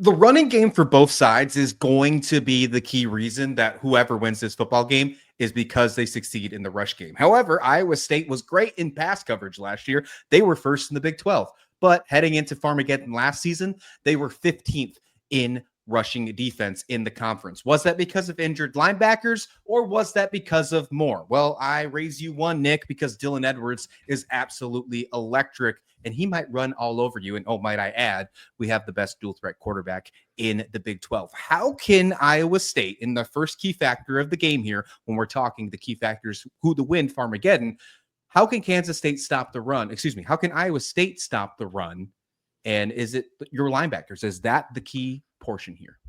The running game for both sides is going to be the key reason that whoever wins this football game is because they succeed in the rush game. However, Iowa State was great in pass coverage last year. They were first in the Big 12. But heading into Farmageddon last season, they were 15th in rushing defense in the conference. Was that because of injured linebackers, or was that because of more? Well, I raise you one, Nick, because Dylan Edwards is absolutely electric, and he might run all over you. And oh, might I add, we have the best dual threat quarterback in the Big 12. How can Iowa State, in the first key factor of the game here, when we're talking the key factors, who to win Farmageddon, how can Kansas State stop the run? Excuse me. How can Iowa State stop the run? And is it your linebackers? Is that the key portion here?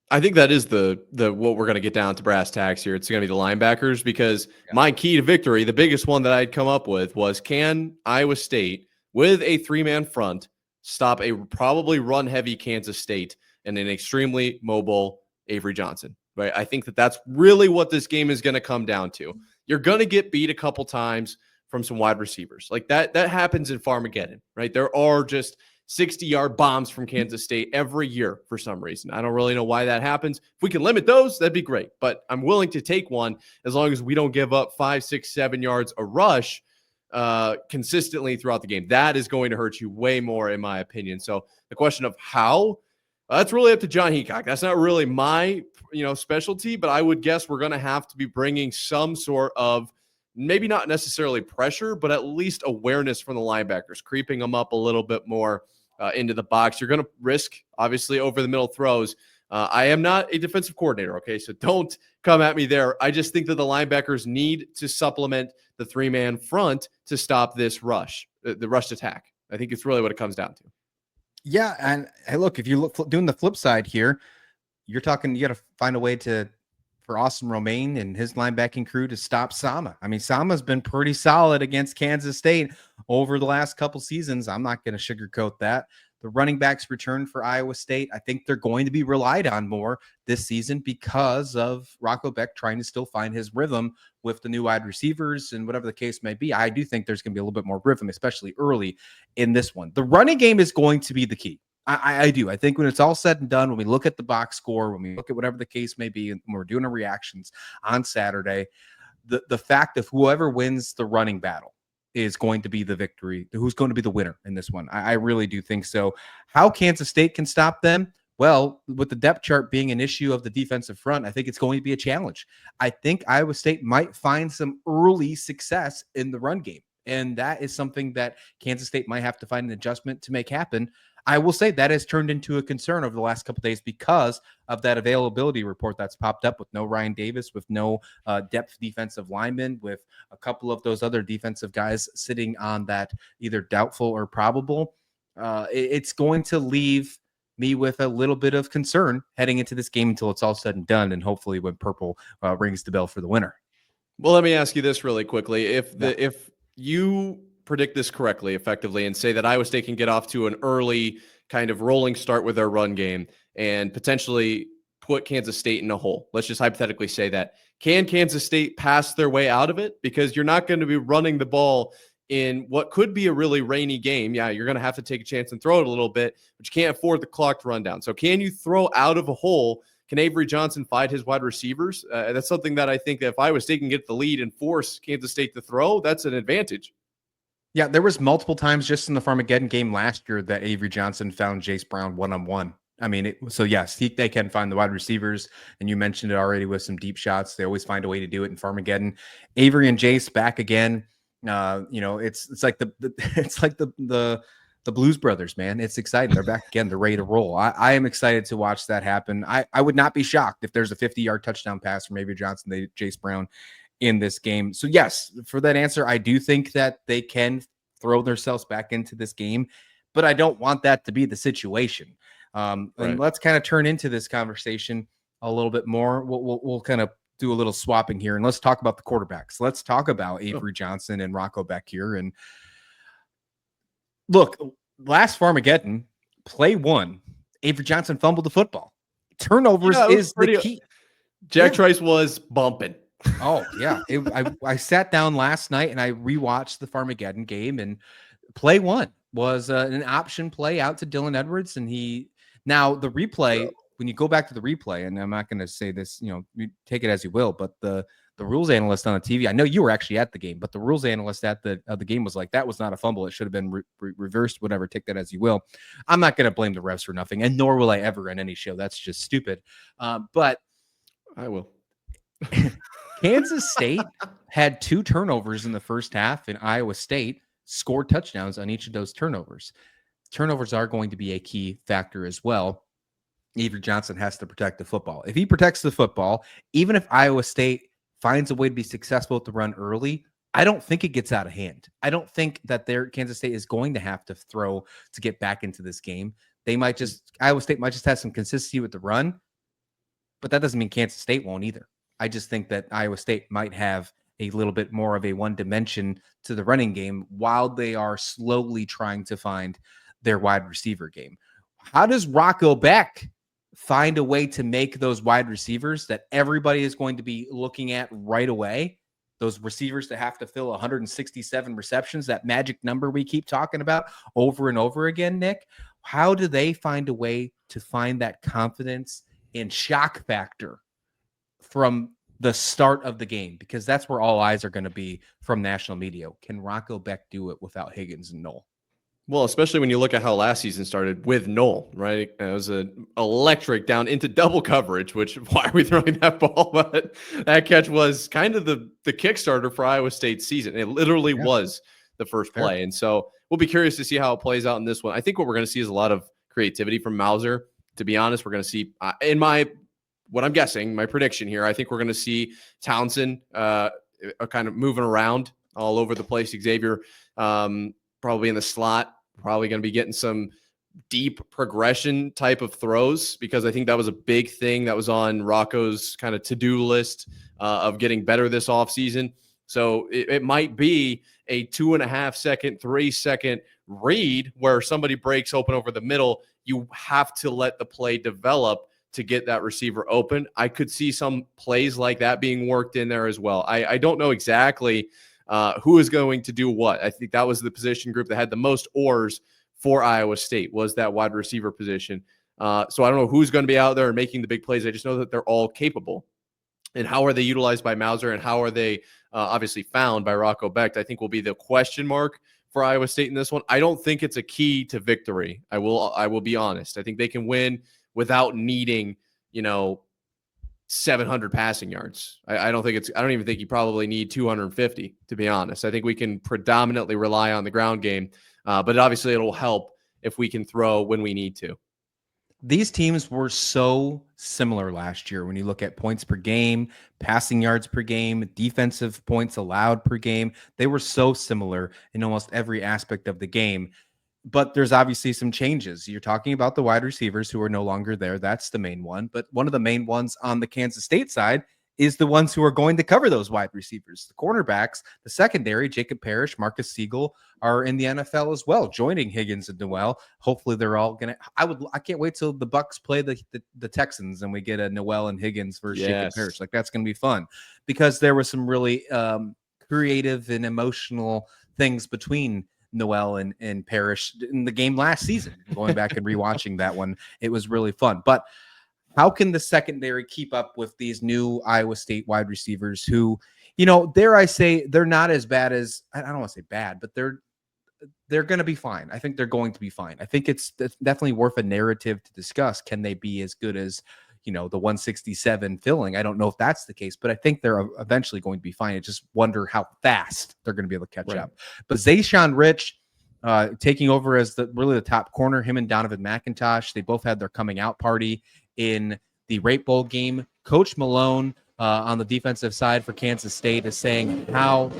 I think that is the what we're going to get down to brass tacks here. It's going to be the linebackers, because my key to victory, the biggest one that I'd come up with was, can Iowa State, with a three-man front, stop a probably run-heavy Kansas State and an extremely mobile Avery Johnson? Right? I think that that's really what this game is going to come down to. You're going to get beat a couple times from some wide receivers. Like that happens in Farmageddon, right? There are just 60-yard bombs from Kansas State every year for some reason. I don't really know why that happens. If we can limit those, that'd be great. But I'm willing to take one as long as we don't give up 5, 6, 7 yards a rush consistently throughout the game. That is going to hurt you way more, in my opinion. So the question of how, that's really up to John Heacock. That's not really my specialty, but I would guess we're going to have to be bringing some sort of, maybe not necessarily pressure, but at least awareness from the linebackers, creeping them up a little bit more into the box. You're going to risk, obviously, over the middle throws. I am not a defensive coordinator, okay? So don't come at me there. I just think that the linebackers need to supplement the three-man front to stop this rush, the rushed attack. I think it's really what it comes down to. Yeah, and hey, look, if you look doing the flip side here, you're talking, you got to find a way for Austin Romaine and his linebacking crew to stop Sama. I mean, Sama's been pretty solid against Kansas State over the last couple seasons. I'm not going to sugarcoat that. The running backs return for Iowa State, I think they're going to be relied on more this season because of Rocco Beck trying to still find his rhythm with the new wide receivers and whatever the case may be. I do think there's going to be a little bit more rhythm, especially early in this one. The running game is going to be the key. I do. I think when it's all said and done, when we look at the box score, when we look at whatever the case may be, and when we're doing our reactions on Saturday, the fact of whoever wins the running battle is going to be the victory, who's going to be the winner in this one. I really do think so. How Kansas State can stop them? Well, with the depth chart being an issue of the defensive front, I think it's going to be a challenge. I think Iowa State might find some early success in the run game, and that is something that Kansas State might have to find an adjustment to make happen. I will say that has turned into a concern over the last couple of days because of that availability report that's popped up with no Ryan Davis, with no depth defensive linemen, with a couple of those other defensive guys sitting on that either doubtful or probable. It's going to leave me with a little bit of concern heading into this game until it's all said and done, and hopefully when purple rings the bell for the winner. Well, let me ask you this really quickly. If you predict this correctly, effectively, and say that Iowa State can get off to an early kind of rolling start with their run game and potentially put Kansas State in a hole. Let's just hypothetically say that. Can Kansas State pass their way out of it? Because you're not going to be running the ball in what could be a really rainy game. Yeah, you're going to have to take a chance and throw it a little bit, but you can't afford the clock to run down. So can you throw out of a hole? Can Avery Johnson fight his wide receivers? That's something that I think that if Iowa State can get the lead and force Kansas State to throw, that's an advantage. Yeah, there was multiple times just in the Farmageddon game last year that Avery Johnson found Jace Brown one-on-one. I mean, so yes, they can find the wide receivers, and you mentioned it already with some deep shots. They always find a way to do it in Farmageddon. Avery and Jace back again. It's like the Blues Brothers, man. It's exciting. They're back again. They're ready to roll. I am excited to watch that happen. I would not be shocked if there's a 50-yard touchdown pass from Avery Johnson, Jace Brown, in this game. So yes, for that answer, I do think that they can throw themselves back into this game, but I don't want that to be the situation. And let's kind of turn into this conversation a little bit more. We'll kind of do a little swapping here, and let's talk about the quarterbacks. Let's talk about Avery Johnson and Rocco Beck here. And look, last Farmageddon, play one, Avery Johnson fumbled the football. Turnovers is the key. Jack Trice was bumping. Oh, yeah. I sat down last night and I rewatched the Farmageddon game, and play one was an option play out to Dylan Edwards, and Now, the replay, when you go back to the replay, and I'm not going to say this, you take it as you will, but the rules analyst on the TV, I know you were actually at the game, but the rules analyst at the game was like, that was not a fumble. It should have been reversed, whatever. Take that as you will. I'm not going to blame the refs for nothing, and nor will I ever in any show. That's just stupid. But I will. Kansas State had 2 turnovers in the first half, and Iowa State scored touchdowns on each of those turnovers. Turnovers are going to be a key factor as well. Avery Johnson has to protect the football. If he protects the football, even if Iowa State finds a way to be successful at the run early, I don't think it gets out of hand. I don't think that Kansas State is going to have to throw to get back into this game. Iowa State might just have some consistency with the run, but that doesn't mean Kansas State won't either. I just think that Iowa State might have a little bit more of a one dimension to the running game while they are slowly trying to find their wide receiver game. How does Rocco Beck find a way to make those wide receivers that everybody is going to be looking at right away, those receivers that have to fill 167 receptions, that magic number we keep talking about over and over again, Nick? How do they find a way to find that confidence and shock factor from the start of the game? Because that's where all eyes are going to be from national media. Can Rocco Beck do it without Higgins and Knoll? Well, especially when you look at how last season started with Knoll, right? It was an electric down into double coverage, which why are we throwing that ball? But that catch was kind of the Kickstarter for Iowa State's season. It literally was the first play. And so we'll be curious to see how it plays out in this one. I think what we're going to see is a lot of creativity from Mauser. To be honest, we're going to see, what I'm guessing, my prediction here, I think we're going to see Townsend kind of moving around all over the place. Xavier probably in the slot, probably going to be getting some deep progression type of throws, because I think that was a big thing that was on Rocco's kind of to-do list of getting better this offseason. So it might be a 2.5 second, 3 second read where somebody breaks open over the middle. You have to let the play develop to get that receiver open. I could see some plays like that being worked in there as well. I don't know exactly who is going to do what. I think that was the position group that had the most oars for Iowa State, was that wide receiver position. So I don't know who's going to be out there and making the big plays. I just know that they're all capable. And how are they utilized by Mauser, and how are they obviously found by Rocco Becht, I think will be the question mark for Iowa State in this one. I don't think it's a key to victory. I will be honest. I think they can win without needing, 700 passing yards. I don't even think you probably need 250, to be honest. I think we can predominantly rely on the ground game, but obviously it'll help if we can throw when we need to. These teams were so similar last year when you look at points per game, passing yards per game, defensive points allowed per game. They were so similar in almost every aspect of the game. But there's obviously some changes. You're talking about the wide receivers who are no longer there. That's the main one. But one of the main ones on the Kansas State side is the ones who are going to cover those wide receivers. The cornerbacks, the secondary, Jacob Parrish, Marcus Siegel are in the NFL as well, joining Higgins and Noel. Hopefully they're all going to, I can't wait till the Bucks play the Texans and we get a Noel and Higgins versus Jacob Parrish. Like, that's going to be fun, because there was some really creative and emotional things between Noel and Parrish in the game last season. Going back and rewatching that one, it was really fun. But how can the secondary keep up with these new Iowa State wide receivers who, dare I say, they're not as bad as, I don't want to say bad, but they're going to be fine. I think they're going to be fine. I think it's definitely worth a narrative to discuss. Can they be as good as, the 167 filling? I don't know if that's the case, but I think they're eventually going to be fine. I just wonder how fast they're going to be able to catch up. But Zayshawn Rich taking over as the top corner, him and Donovan McIntosh, they both had their coming out party in the Rape Bowl game. Coach Malone on the defensive side for Kansas State is saying how...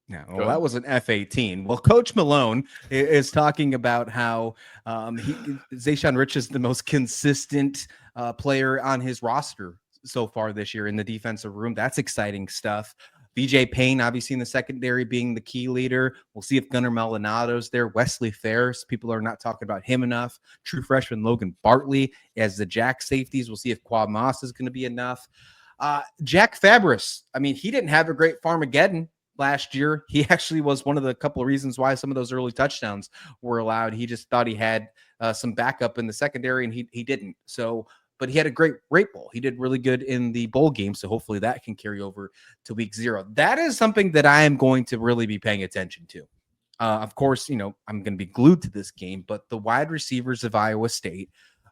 No, well, that was an F-18. Well, Coach Malone is talking about how Zayshawn Rich is the most consistent player on his roster so far this year in the defensive room. That's exciting stuff. BJ Payne, obviously in the secondary, being the key leader. We'll see if Gunnar Maldonado's there. Wesley Ferris, people are not talking about him enough. True freshman Logan Bartley as the jack safeties. We'll see if Quad Moss is going to be enough. Jack Fabris, he didn't have a great Farmageddon last year. He actually was one of the couple of reasons why some of those early touchdowns were allowed. He just thought he had some backup in the secondary, and he didn't. So, but he had a great bowl. He did really good in the bowl game. So hopefully that can carry over to week 0. That is something that I am going to really be paying attention to. Of course, I'm going to be glued to this game, but the wide receivers of Iowa State,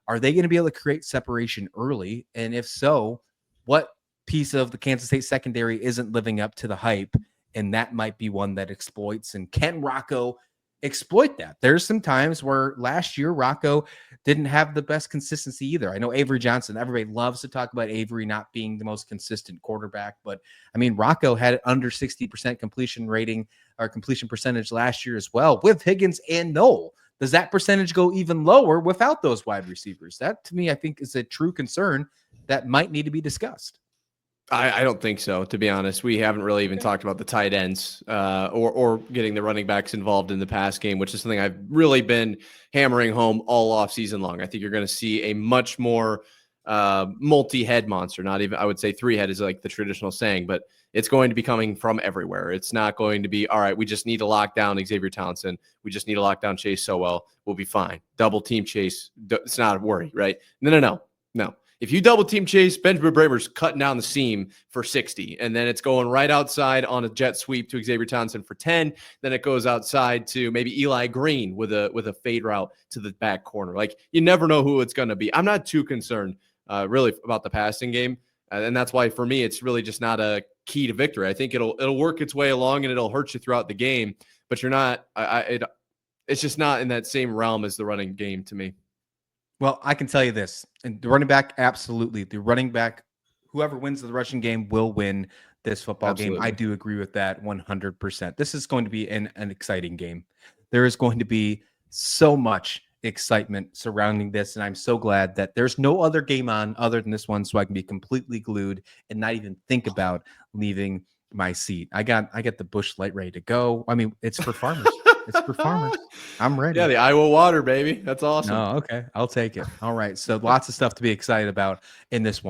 are they going to be able to create separation early? And if so, what piece of the Kansas State secondary isn't living up to the hype? And that might be one that exploits. And can Rocco exploit that? There's some times where last year Rocco didn't have the best consistency either. I know Avery Johnson, everybody loves to talk about Avery not being the most consistent quarterback, but I mean, Rocco had under 60% completion rating or completion percentage last year as well with Higgins and Noel. Does that percentage go even lower without those wide receivers? That to me, I think is a true concern that might need to be discussed. I don't think so, to be honest. We haven't really even talked about the tight ends or getting the running backs involved in the pass game, which is something I've really been hammering home all off season long. I think you're going to see a much more multi-head monster. Not even, I would say 3-head is like the traditional saying, but it's going to be coming from everywhere. It's not going to be, all right, we just need to lock down Xavier Townsend. We just need to lock down Chase Sowell. We'll be fine. Double team Chase. It's not a worry, right? No. If you double team Chase, Benjamin Braver's cutting down the seam for 60, and then it's going right outside on a jet sweep to Xavier Townsend for 10. Then it goes outside to maybe Eli Green with a fade route to the back corner. Like, you never know who it's going to be. I'm not too concerned really about the passing game, and that's why for me it's really just not a key to victory. I think it'll work its way along and it'll hurt you throughout the game, but you're not. It's just not in that same realm as the running game to me. Well, I can tell you this, and the running back, absolutely. The running back, whoever wins the rushing game will win this football game. I do agree with that 100%. This is going to be an exciting game. There is going to be so much excitement surrounding this, and I'm so glad that there's no other game on other than this one, so I can be completely glued and not even think about leaving my seat. I got the Busch Light ready to go. I mean, it's for farmers. It's for farmers. I'm ready. Yeah, the Iowa water, baby. That's awesome. Oh, okay. I'll take it. All right. So lots of stuff to be excited about in this one.